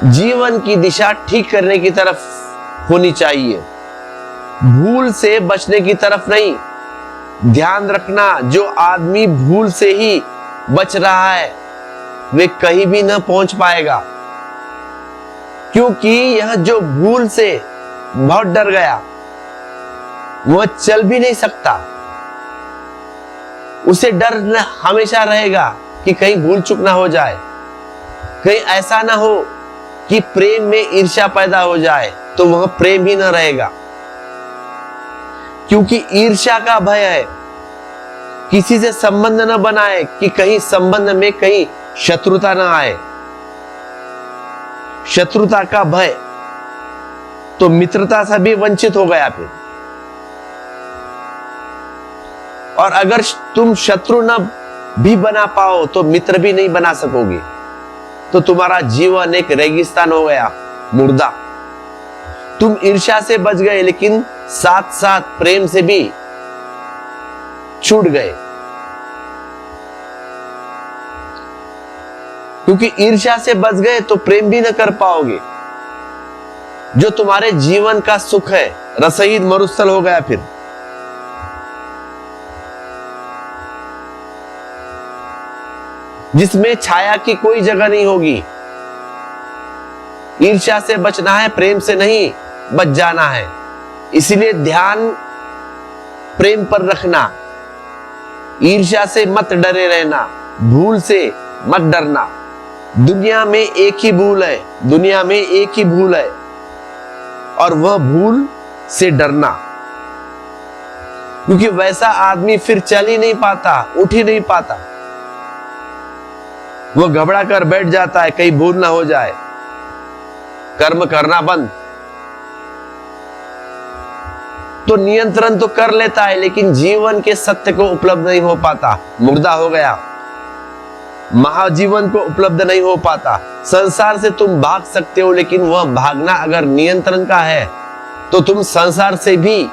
जीवन की दिशा ठीक करने की तरफ होनी चाहिए, भूल से बचने की तरफ नहीं। ध्यान रखना, जो आदमी भूल से ही बच रहा है वे कहीं भी न पहुंच पाएगा, क्योंकि यह जो भूल से बहुत डर गया वह चल भी नहीं सकता। उसे डर हमेशा रहेगा कि कहीं भूल चूक ना हो जाए, कहीं ऐसा ना हो कि प्रेम में ईर्ष्या पैदा हो जाए तो वह प्रेम ही ना रहेगा, क्योंकि ईर्ष्या का भय है। किसी से संबंध न बनाए कि कहीं संबंध में कहीं शत्रुता ना आए, शत्रुता का भय तो मित्रता से भी वंचित हो गया फिर। और अगर तुम शत्रु न भी बना पाओ तो मित्र भी नहीं बना सकोगे, तो तुम्हारा जीवन एक रेगिस्तान हो गया, मुर्दा। तुम ईर्ष्या से बच गए लेकिन साथ साथ प्रेम से भी छूट गए, क्योंकि ईर्ष्या से बच गए तो प्रेम भी न कर पाओगे। जो तुम्हारे जीवन का सुख है रसहीन मरुस्थल हो गया फिर। जिसमें छाया की कोई जगह नहीं होगी। ईर्ष्या से बचना है, प्रेम से नहीं बच जाना है। इसलिए ध्यान प्रेम पर रखना, ईर्ष्या से मत डरे रहना, भूल से मत डरना। दुनिया में एक ही भूल है, दुनिया में एक ही भूल है, और वह भूल से डरना, क्योंकि वैसा आदमी फिर चल ही नहीं पाता, उठ ही नहीं पाता। वह घबरा कर बैठ जाता है कहीं भूल ना हो जाए, कर्म करना बंद। तो नियंत्रण तो कर लेता है लेकिन जीवन के सत्य को उपलब्ध नहीं हो पाता, मुर्दा हो गया। महाजीवन को उपलब्ध नहीं हो पाता। संसार से तुम भाग सकते हो, लेकिन वह भागना अगर नियंत्रण का है तो तुम संसार से भी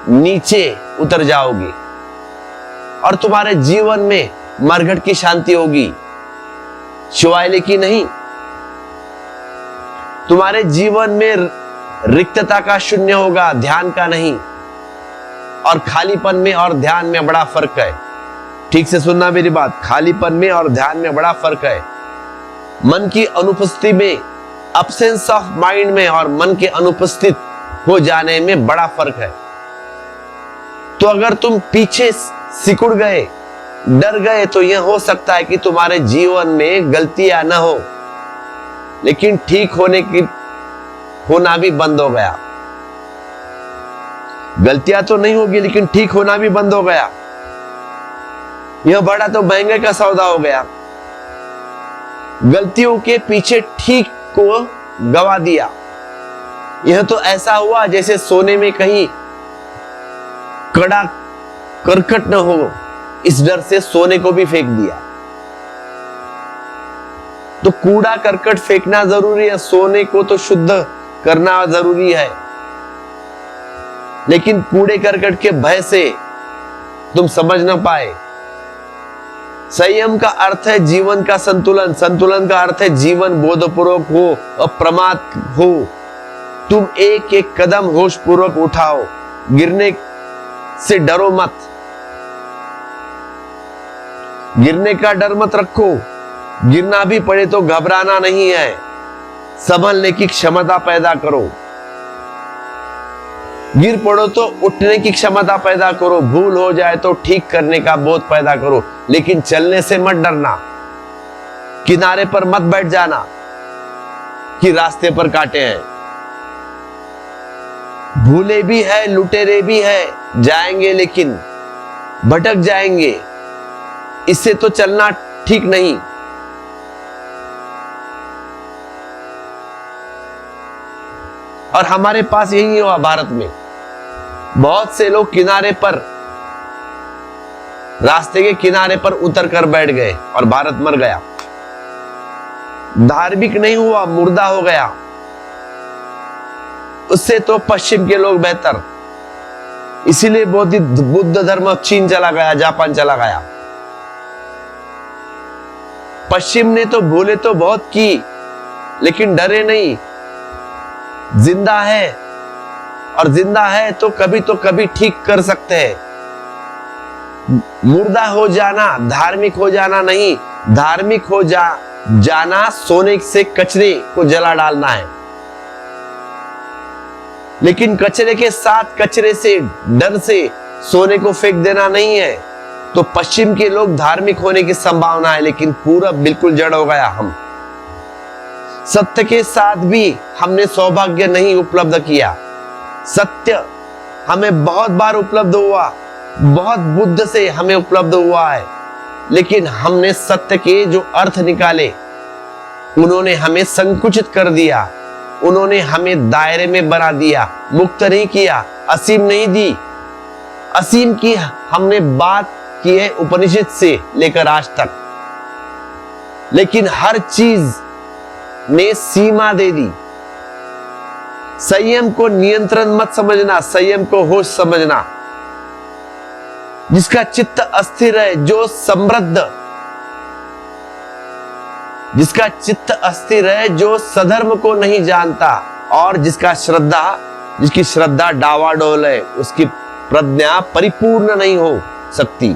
नीचे उतर जाओगे और तुम्हारे जीवन में मरघट की शांति होगी, शिवालय की नहीं। तुम्हारे जीवन में रिक्तता का शून्य होगा, ध्यान का नहीं। और खालीपन में और ध्यान में बड़ा फर्क है। ठीक से सुनना मेरी बात, खालीपन में और ध्यान में बड़ा फर्क है। मन की अनुपस्थिति में, अब्सेंस ऑफ माइंड में और मन के अनुपस्थित हो जाने में बड़ा फर्क है। तो अगर तुम पीछे सिकुड़ गए, डर गए, तो यह हो सकता है कि तुम्हारे जीवन में गलतियां न हो, लेकिन ठीक होना भी बंद हो गया। गलतियां तो नहीं होगी लेकिन ठीक होना भी बंद हो गया। यह बड़ा तो महंगे का सौदा हो गया। गलतियों के पीछे ठीक को गवा दिया। यह तो ऐसा हुआ जैसे सोने में कहीं कड़ा करकट न हो, इस डर से सोने को भी फेंक दिया। तो कूड़ा करकट फेंकना जरूरी है, सोने को तो शुद्ध करना जरूरी है, लेकिन कूड़े करकट के भय से तुम समझ ना पाए। संयम का अर्थ है जीवन का संतुलन, संतुलन का अर्थ है जीवन बोधपूर्वक हो, अप्रमाद हो। तुम एक एक कदम होश पूर्वक उठाओ, गिरने से डरो मत, गिरने का डर मत रखो। गिरना भी पड़े तो घबराना नहीं है, संभलने की क्षमता पैदा करो। गिर पड़ो तो उठने की क्षमता पैदा करो, भूल हो जाए तो ठीक करने का बोध पैदा करो, लेकिन चलने से मत डरना। किनारे पर मत बैठ जाना कि रास्ते पर कांटे हैं। भूले भी है, लुटेरे भी है, जाएंगे लेकिन भटक जाएंगे, इससे तो चलना ठीक नहीं। और हमारे पास यही हुआ भारत में। बहुत से लोग किनारे पर, रास्ते के किनारे पर उतर कर बैठ गए और भारत मर गया। धार्मिक नहीं हुआ, मुर्दा हो गया। उससे तो पश्चिम के लोग बेहतर। इसीलिए बुद्ध धर्म चीन चला गया, जापान चला गया। पश्चिम ने तो भूले तो बहुत की, लेकिन डरे नहीं, जिंदा है, और जिंदा है तो कभी ठीक कर सकते हैं। मुर्दा हो जाना धार्मिक हो जाना नहीं, धार्मिक हो जाना सोने से कचरे को जला डालना है। लेकिन कचरे के साथ कचरे से, डर से सोने को फेंक देना नहीं है। तो पश्चिम के लोग धार्मिक होने की संभावना है, लेकिन पूरब बिल्कुल जड़ हो गया। हम सत्य के साथ भी हमने सौभाग्य नहीं उपलब्ध किया। सत्य हमें बहुत बार उपलब्ध हुआ, बहुत बुद्ध से हमें उपलब्ध हुआ है, लेकिन हमने सत्य के जो अर्थ निकाले, उन्होंने हमें संकुचित कर दिया, उन्होंने हमें दायरे में बना दिया, मुक्त नहीं किया, असीम नहीं दी। असीम की हमने बात की है उपनिषद से लेकर आज तक, लेकिन हर चीज में सीमा दे दी। संयम को नियंत्रण मत समझना, संयम को होश समझना। जिसका चित्त अस्थिर है, जो समृद्ध, जिसका चित्त अस्थिर है, जो सधर्म को नहीं जानता, और जिसकी श्रद्धा डावाडोल है, उसकी प्रज्ञा परिपूर्ण नहीं हो सकती।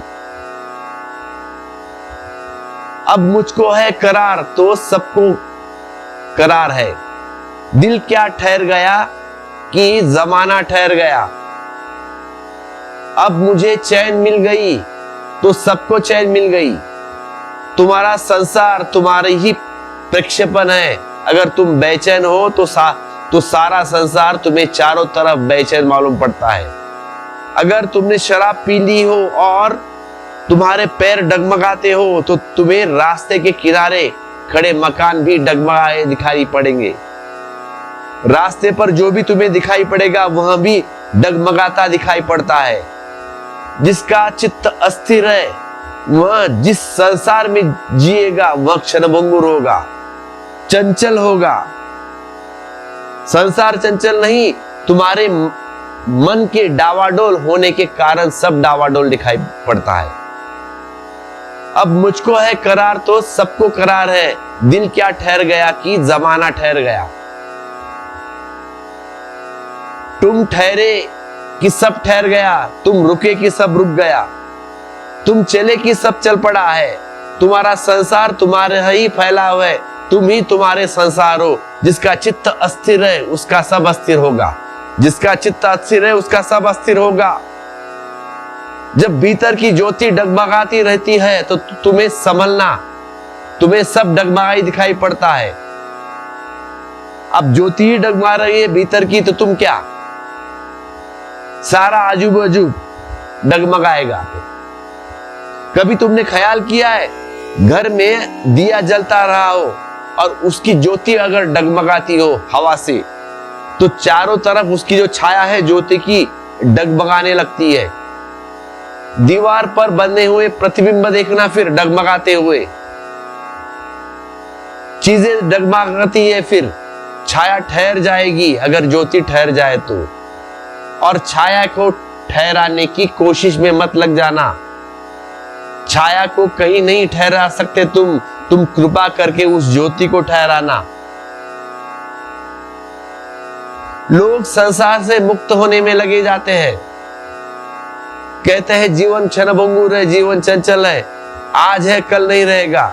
अब मुझको है करार तो सबको करार है। दिल क्या ठहर गया कि जमाना ठहर गया। अब मुझे चैन मिल गई तो सबको चैन मिल गई। तुम्हारा संसार तुम्हारी ही प्रक्षेपण है। अगर तुम बेचैन हो तो सारा संसार तुम्हें चारों तरफ बेचैन मालूम पड़ता है। अगर तुमने शराब पी ली हो और तुम्हारे पैर डगमगाते हो तो तुम्हें रास्ते के किनारे खड़े मकान भी डगमगाए दिखाई पड़ेंगे। रास्ते पर जो भी तुम्हें दिखाई पड़ेगा वह भी डगमगाता दिखाई पड़ता है। जिसका चित्त अस्थिर है, वह जिस संसार में जिएगा वह क्षणभंगुर होगा, चंचल होगा। संसार चंचल नहीं, तुम्हारे मन के डावाडोल होने के कारण सब डावाडोल दिखाई पड़ता है। अब मुझको है करार तो सबको करार है। दिल क्या ठहर गया कि जमाना ठहर गया। तुम ठहरे कि सब ठहर गया, तुम रुके कि सब रुक गया, तुम चले कि सब चल पड़ा है। तुम्हारा संसार तुम्हारे ही फैला हुआ है, तुम ही तुम्हारे संसार हो। जिसका चित्त अस्थिर है उसका सब अस्थिर होगा, जिसका चित्त अस्थिर है उसका सब अस्थिर होगा। जब भीतर की ज्योति डगमगाती रहती है तो तुम्हें संभलना, तुम्हें सब डगमगाई दिखाई पड़ता है। अब ज्योति ही डगमगा रही है भीतर की, तो तुम क्या, सारा अजूब अजूब डगमगाएगा। कभी तुमने ख्याल किया है घर में दिया जलता रहा हो और उसकी ज्योति अगर डगमगाती हो हवा से, तो चारों तरफ उसकी जो छाया है ज्योति की डगमगाने लगती है। दीवार पर बने हुए प्रतिबिंब देखना फिर डगमगाते हुए, चीजें डगमगाती है, फिर छाया ठहर जाएगी अगर ज्योति ठहर जाए तो। और छाया को ठहराने की कोशिश में मत लग जाना। छाया को कहीं नहीं ठहरा सकते तुम कृपा करके उस ज्योति को ठहराना। लोग संसार से मुक्त होने में लगे जाते हैं, कहते हैं जीवन क्षणभंगुर है, जीवन चंचल है, आज है कल नहीं रहेगा।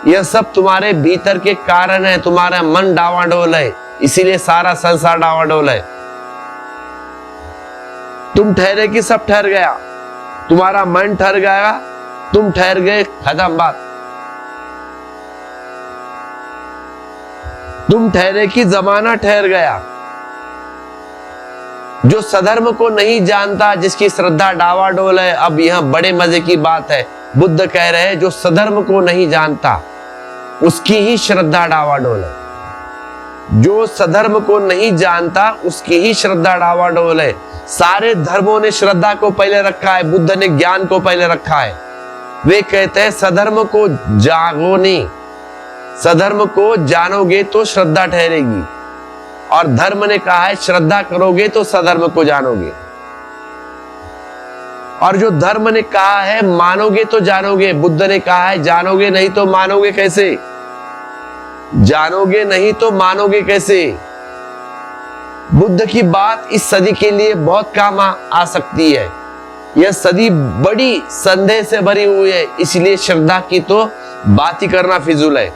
यह सब तुम्हारे भीतर के कारण है। तुम्हारा मन डावाडोल है, इसीलिए सारा संसार डावाडोल है। तुम ठहरे कि सब ठहर गया, तुम्हारा मन ठहर गया, तुम ठहर गए, खत्म बात। तुम ठहरे कि जमाना ठहर गया। जो सधर्म को नहीं जानता, जिसकी श्रद्धा डावाडोल है। अब यह बड़े मजे की बात है, बुद्ध कह रहे हैं जो सधर्म को नहीं जानता उसकी ही श्रद्धा डावाडोल है। जो सधर्म को नहीं जानता उसकी ही श्रद्धा डावाडोल है। सारे धर्मों ने श्रद्धा को पहले रखा है, बुद्ध ने ज्ञान को पहले रखा है। वे कहते हैं सधर्म को जागो नहीं, सधर्म को जानोगे तो श्रद्धा ठहरेगी। और धर्म ने कहा है श्रद्धा करोगे तो सधर्म को जानोगे। और जो धर्म ने कहा है मानोगे तो जानोगे, बुद्ध ने कहा है जानोगे नहीं तो मानोगे कैसे। जानोगे नहीं तो मानोगे कैसे। बुद्ध की बात इस सदी के लिए बहुत काम आ सकती है। यह सदी बड़ी संदेह से भरी हुई है, इसलिए श्रद्धा की तो बात ही करना फिजूल है।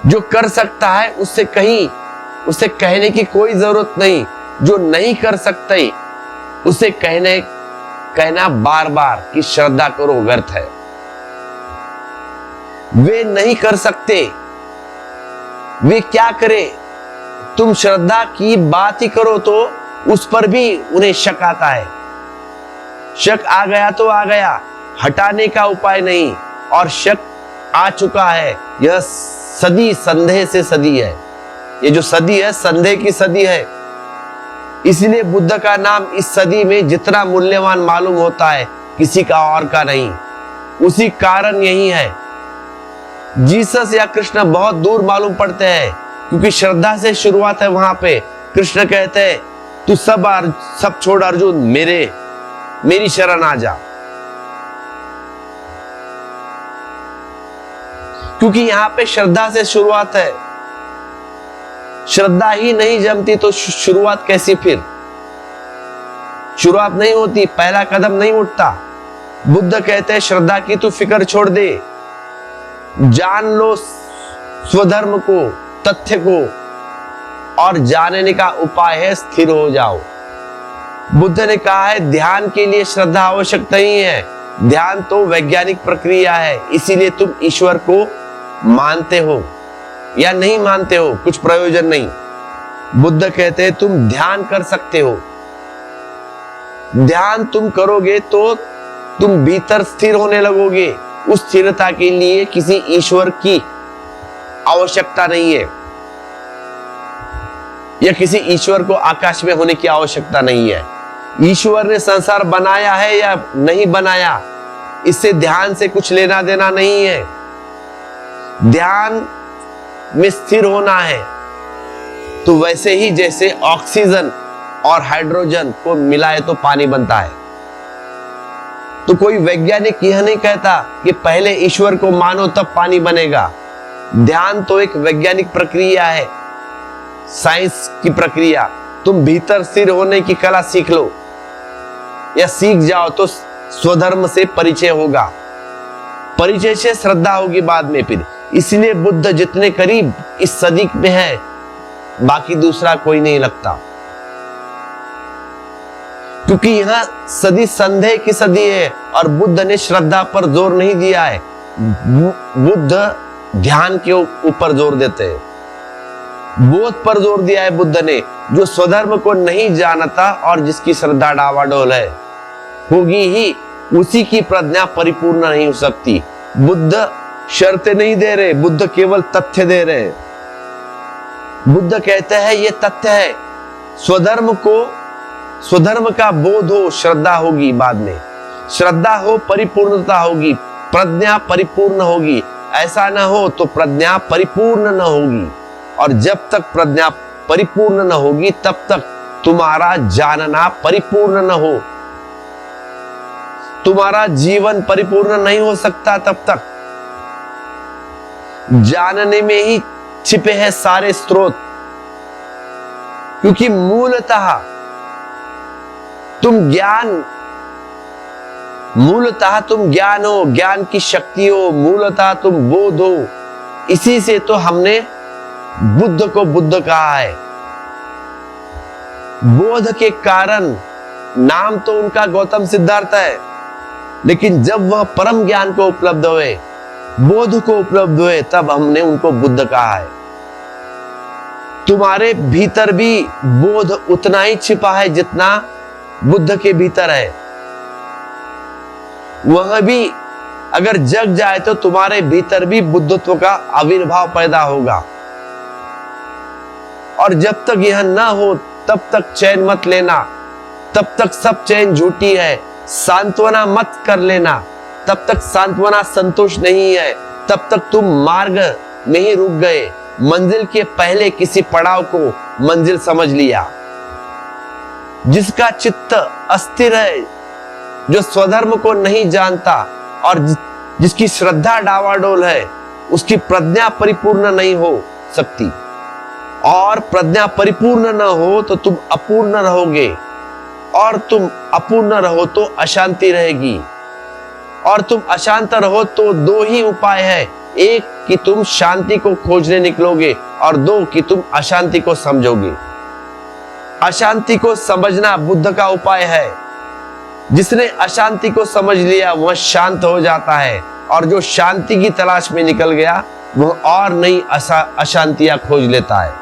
जो कर सकता है उससे कहने की कोई जरूरत नहीं। जो नहीं कर सकते उसे कहना बार बार कि श्रद्धा करो व्यर्थ है। वे नहीं कर सकते, वे क्या करें। तुम श्रद्धा की बात ही करो तो उस पर भी उन्हें शक आता है। शक आ गया तो आ गया, हटाने का उपाय नहीं। और शक आ चुका है, यह सदी संदेह से सदी है। ये जो सदी है संदेह की सदी है। इसलिए बुद्ध का नाम इस सदी में जितना मूल्यवान मालूम होता है, किसी का और का नहीं। उसी कारण यही है जीसस या कृष्ण बहुत दूर मालूम पड़ते हैं, क्योंकि श्रद्धा से शुरुआत है वहां पे। कृष्ण कहते हैं तू सब छोड़ अर्जुन, मेरी शरण आ जा। क्योंकि यहां पे श्रद्धा से शुरुआत है। श्रद्धा ही नहीं जमती तो शुरुआत कैसी फिर। शुरुआत नहीं होती, पहला कदम नहीं उठता। बुद्ध कहते हैं श्रद्धा की तू फिक्र छोड़ दे, जान लो स्वधर्म को, तथ्य को, और जानने का उपाय है स्थिर हो जाओ। बुद्ध ने कहा है ध्यान के लिए श्रद्धा आवश्यक नहीं है। ध्यान तो वैज्ञानिक प्रक्रिया है, इसीलिए तुम ईश्वर को मानते हो या नहीं मानते हो कुछ प्रयोजन नहीं। बुद्ध कहते हैं तुम ध्यान कर सकते हो। ध्यान तुम करोगे तो तुम भीतर स्थिर होने लगोगे। उस स्थिरता के लिए किसी ईश्वर की आवश्यकता नहीं है, या किसी ईश्वर को आकाश में होने की आवश्यकता नहीं है। ईश्वर ने संसार बनाया है या नहीं बनाया, इससे ध्यान से कुछ लेना देना नहीं है। ध्यान में स्थिर होना है तो वैसे ही जैसे ऑक्सीजन और हाइड्रोजन को मिलाए तो पानी बनता है। तो कोई वैज्ञानिक यह नहीं कहता कि पहले ईश्वर को मानो तब पानी बनेगा। ध्यान तो एक वैज्ञानिक प्रक्रिया है, साइंस की प्रक्रिया। तुम भीतर स्थिर होने की कला सीख लो या सीख जाओ तो स्वधर्म से परिचय होगा, परिचय से श्रद्धा होगी बाद में फिर। इसलिए बुद्ध जितने करीब इस सदी में है, बाकी दूसरा कोई नहीं लगता, क्योंकि यह सदी संदेह की सदी है। और बुद्ध ने श्रद्धा पर जोर नहीं दिया है, बुद्ध ध्यान के ऊपर जोर देते हैं। बोध पर जोर दिया है बुद्ध ने। जो स्वधर्म को नहीं जानता और जिसकी श्रद्धा डावाडोल है होगी ही, उसी की प्रज्ञा परिपूर्ण नहीं हो सकती। बुद्ध शर्तें नहीं दे रहे, बुद्ध केवल तथ्य दे रहे। बुद्ध कहते हैं ये तथ्य है। स्वधर्म का बोध हो, श्रद्धा होगी बाद में। श्रद्धा हो, परिपूर्णता होगी, प्रज्ञा परिपूर्ण होगी। ऐसा ना हो तो प्रज्ञा परिपूर्ण न होगी। और जब तक प्रज्ञा परिपूर्ण न होगी तब तक तुम्हारा जानना परिपूर्ण न हो, तुम्हारा जीवन परिपूर्ण नहीं हो सकता। तब तक जानने में ही छिपे हैं सारे स्रोत, क्योंकि मूलतः तुम ज्ञान हो, ज्ञान की शक्ति हो, मूलतः तुम बोध हो। इसी से तो हमने बुद्ध को बुद्ध कहा है। बोध के कारण नाम तो उनका गौतम सिद्धार्थ है, लेकिन जब वह परम ज्ञान को उपलब्ध हुए, बोध को उपलब्ध हुए, तब हमने उनको बुद्ध कहा है। तुम्हारे भीतर भी बोध उतना ही छिपा है जितना बुद्ध के भीतर है। वह भी अगर जग जाए तो तुम्हारे भीतर भी बुद्धत्व का आविर्भाव पैदा होगा। और जब तक यह न हो तब तक चैन मत लेना, तब तक सब चैन झूठी है। सांत्वना मत कर लेना, तब तक सांत्वना संतोष नहीं है। तब तक तुम मार्ग में ही रुक गए, मंजिल के पहले किसी पड़ाव को मंजिल समझ लिया। जिसका चित्त अस्थिर है, जो स्वधर्म को नहीं जानता और जिसकी श्रद्धा डावाडोल है, उसकी प्रज्ञा परिपूर्ण नहीं हो सकती, और प्रज्ञा परिपूर्ण न हो तो तुम अपूर्ण रहोगे, और तुम अपूर्ण रहो तो अशांति रहेगी, और तुम अशांत रहो तो दो ही उपाय है, एक कि तुम शांति को खोजने निकलोगे, और दो कि तुम अशांति को समझोगे। अशांति को समझना बुद्ध का उपाय है। जिसने अशांति को समझ लिया वह शांत हो जाता है, और जो शांति की तलाश में निकल गया वह और नई अशांतियां खोज लेता है।